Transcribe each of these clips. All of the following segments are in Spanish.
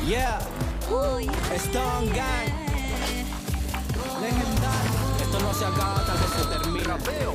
Yeah, Stone Gang, legendario. Esto no se acaba hasta que se termine. Rapeo,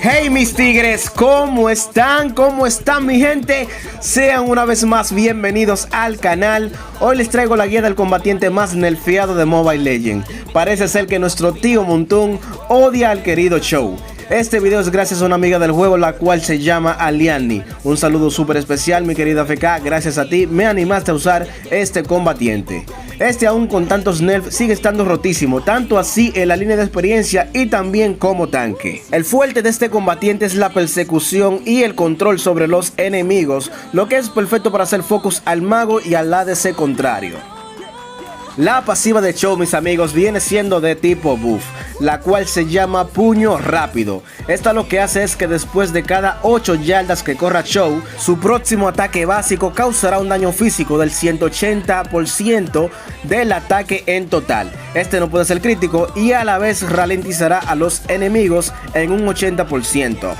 Hey mis tigres, ¿cómo están? ¿Cómo están mi gente? Sean una vez más bienvenidos al canal. Hoy les traigo la guía del combatiente más nerfeado de Mobile Legends. Parece ser que nuestro tío Montún odia al querido Show. Este video es gracias a una amiga del juego, la cual se llama Aliani. Un saludo súper especial, mi querida FK. Gracias a ti me animaste a usar este combatiente. Este, aún con tantos nerfs, sigue estando rotísimo, tanto así en la línea de experiencia y también como tanque. El fuerte de este combatiente es la persecución y el control sobre los enemigos, lo que es perfecto para hacer focus al mago y al ADC contrario. La pasiva de Show, mis amigos, viene siendo de tipo buff, la cual se llama Puño Rápido. Esta lo que hace es que después de cada 8 yardas que corra Show, su próximo ataque básico causará un daño físico del 180% del ataque en total. Este no puede ser crítico y a la vez ralentizará a los enemigos en un 80%.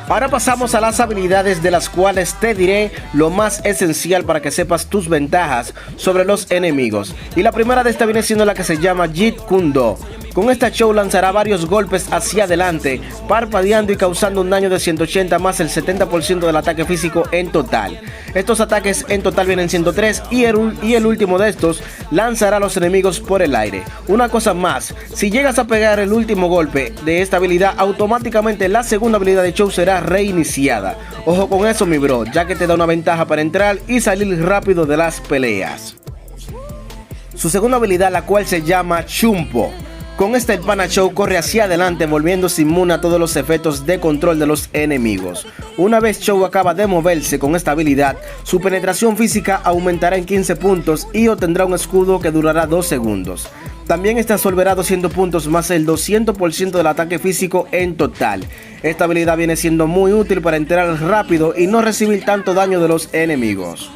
Ahora pasamos a las habilidades, de las cuales te diré lo más esencial para que sepas tus ventajas sobre los enemigos. Y la primera de esta viene siendo la que se llama Jeet Kune Do. Con esta Show lanzará varios golpes hacia adelante, parpadeando y causando un daño de 180 más el 70% del ataque físico en total. Estos ataques en total vienen siendo 3 y el último de estos lanzará a los enemigos por el aire. Una cosa más, si llegas a pegar el último golpe de esta habilidad, automáticamente la segunda habilidad de Show será reiniciada. Ojo con eso, mi bro, ya que te da una ventaja para entrar y salir rápido de las peleas. Su segunda habilidad, la cual se llama Chumpo. Con esta el pana Show corre hacia adelante, volviéndose inmune a todos los efectos de control de los enemigos. Una vez Show acaba de moverse con esta habilidad, su penetración física aumentará en 15 puntos y obtendrá un escudo que durará 2 segundos. También este absorberá 200 puntos más el 200% del ataque físico en total. Esta habilidad viene siendo muy útil para entrar rápido y no recibir tanto daño de los enemigos.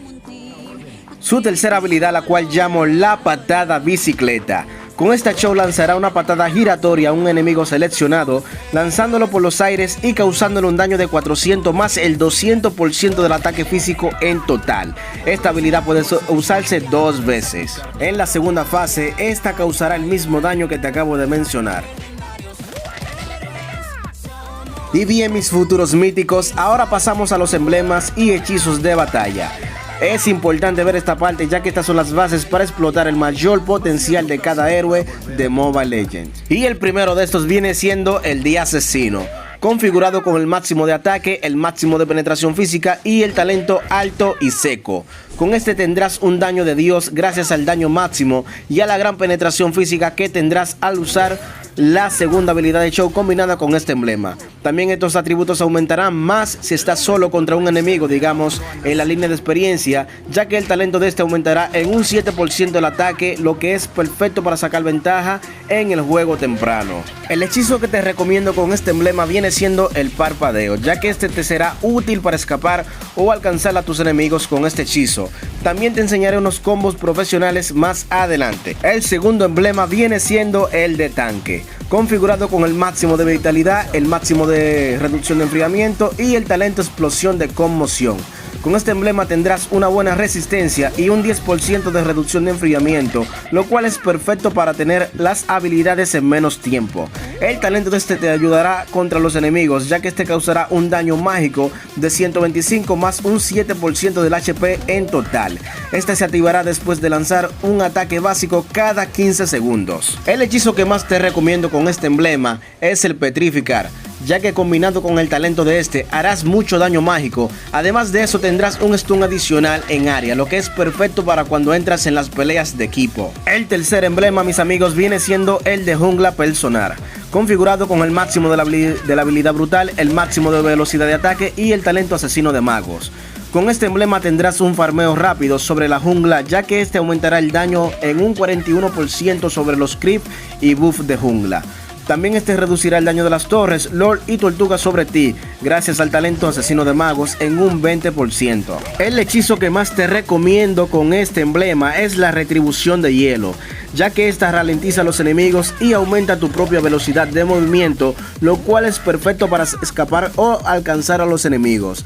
Su tercera habilidad, la cual llamo la patada bicicleta. Con esta Show lanzará una patada giratoria a un enemigo seleccionado, lanzándolo por los aires y causándole un daño de 400 más el 200% del ataque físico en total. Esta habilidad puede usarse 2 veces. En la segunda fase, esta causará el mismo daño que te acabo de mencionar. Y bien, mis futuros míticos, ahora pasamos a los emblemas y hechizos de batalla. Es importante ver esta parte, ya que estas son las bases para explotar el mayor potencial de cada héroe de Mobile Legends. Y el primero de estos viene siendo el de Asesino, configurado con el máximo de ataque, el máximo de penetración física y el talento alto y seco. Con este tendrás un daño de Dios gracias al daño máximo y a la gran penetración física que tendrás al usar la segunda habilidad de Show combinada con este emblema. También estos atributos aumentarán más si estás solo contra un enemigo, digamos en la línea de experiencia, ya que el talento de este aumentará en un 7% el ataque, lo que es perfecto para sacar ventaja en el juego temprano. El hechizo que te recomiendo con este emblema viene siendo el parpadeo, ya que este te será útil para escapar o alcanzar a tus enemigos con este hechizo. También te enseñaré unos combos profesionales más adelante. El segundo emblema viene siendo el de tanque, configurado con el máximo de vitalidad, el máximo de reducción de enfriamiento y el talento explosión de conmoción. Con este emblema tendrás una buena resistencia y un 10% de reducción de enfriamiento, lo cual es perfecto para tener las habilidades en menos tiempo. El talento de este te ayudará contra los enemigos, ya que este causará un daño mágico de 125 más un 7% del HP en total. Este se activará después de lanzar un ataque básico cada 15 segundos. El hechizo que más te recomiendo con este emblema es el Petrificar, ya que combinado con el talento de este harás mucho daño mágico. Además de eso tendrás un stun adicional en área, lo que es perfecto para cuando entras en las peleas de equipo. El tercer emblema, mis amigos, viene siendo el de Jungla Personal, configurado con el máximo de la habilidad brutal, el máximo de velocidad de ataque y el talento asesino de magos. Con este emblema tendrás un farmeo rápido sobre la jungla, ya que este aumentará el daño en un 41% sobre los creep y buff de jungla. También este reducirá el daño de las torres, lord y tortugas sobre ti, gracias al talento asesino de magos en un 20%. El hechizo que más te recomiendo con este emblema es la retribución de hielo, ya que esta ralentiza a los enemigos y aumenta tu propia velocidad de movimiento, lo cual es perfecto para escapar o alcanzar a los enemigos.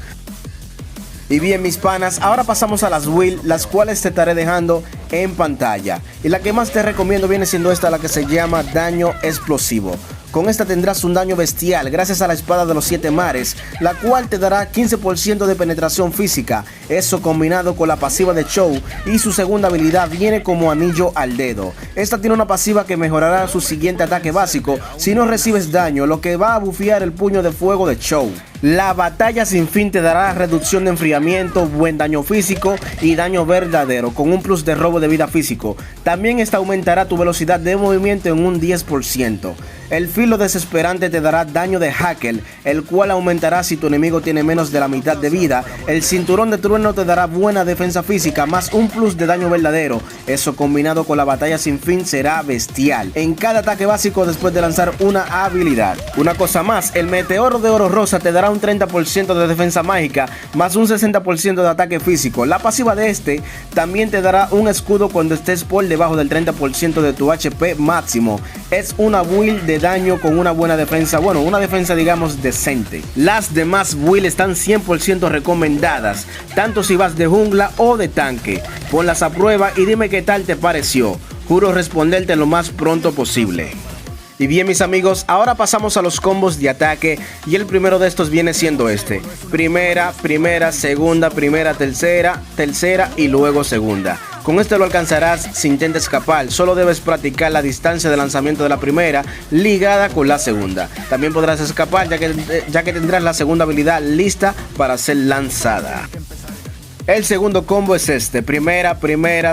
Y bien mis panas, ahora pasamos a las builds, las cuales te estaré dejando en pantalla. Y la que más te recomiendo viene siendo esta, la que se llama Daño Explosivo. Con esta tendrás un daño bestial gracias a la espada de los 7 mares, la cual te dará 15% de penetración física, eso combinado con la pasiva de Chou, y su segunda habilidad viene como anillo al dedo. Esta tiene una pasiva que mejorará su siguiente ataque básico si no recibes daño, lo que va a bufear el puño de fuego de Chou. La batalla sin fin te dará reducción de enfriamiento, buen daño físico y daño verdadero, con un plus de robo de vida físico. También esta aumentará tu velocidad de movimiento en un 10%. El filo desesperante te dará daño de hacker, el cual aumentará si tu enemigo tiene menos de la mitad de vida. El cinturón de trueno te dará buena defensa física más un plus de daño verdadero. Eso combinado con la batalla sin fin será bestial en cada ataque básico después de lanzar una habilidad. Una cosa más, el meteoro de oro rosa te dará un 30% de defensa mágica más un 60% de ataque físico. La pasiva de este también te dará un escudo cuando estés por debajo del 30% de tu HP máximo. Es una build de daño con una buena defensa, bueno, una defensa digamos decente. Las demás builds están 100% recomendadas, tanto si vas de jungla o de tanque. Ponlas a prueba y dime qué tal te pareció. Juro responderte lo más pronto posible. Y bien mis amigos, ahora pasamos a los combos de ataque y el primero de estos viene siendo este. Primera, segunda, tercera y luego segunda. Con este lo alcanzarás si intentas escapar, solo debes practicar la distancia de lanzamiento de la primera ligada con la segunda. También podrás escapar ya que tendrás la segunda habilidad lista para ser lanzada. El segundo combo es este, primera,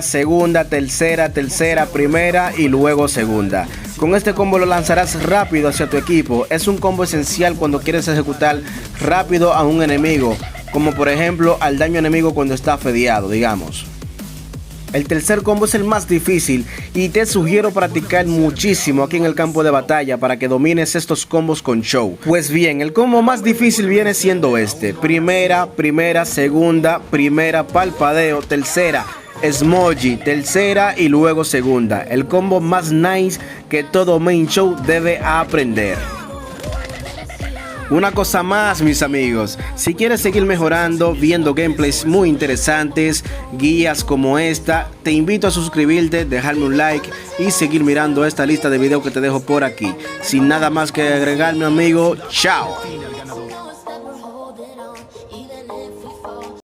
segunda, tercera, primera y luego segunda. Con este combo lo lanzarás rápido hacia tu equipo. Es un combo esencial cuando quieres ejecutar rápido a un enemigo, como por ejemplo al daño enemigo cuando está fedeado, digamos. El tercer combo es el más difícil y te sugiero practicar muchísimo aquí en el campo de batalla para que domines estos combos con Chou. Pues bien, el combo más difícil viene siendo este. Primera, segunda, palpadeo, tercera, Smoji, tercera y luego segunda. El combo más nice que todo main Chou debe aprender. Una cosa más mis amigos, si quieres seguir mejorando, viendo gameplays muy interesantes, guías como esta, te invito a suscribirte, dejarme un like y seguir mirando esta lista de videos que te dejo por aquí. Sin nada más que agregar mi amigo, chao.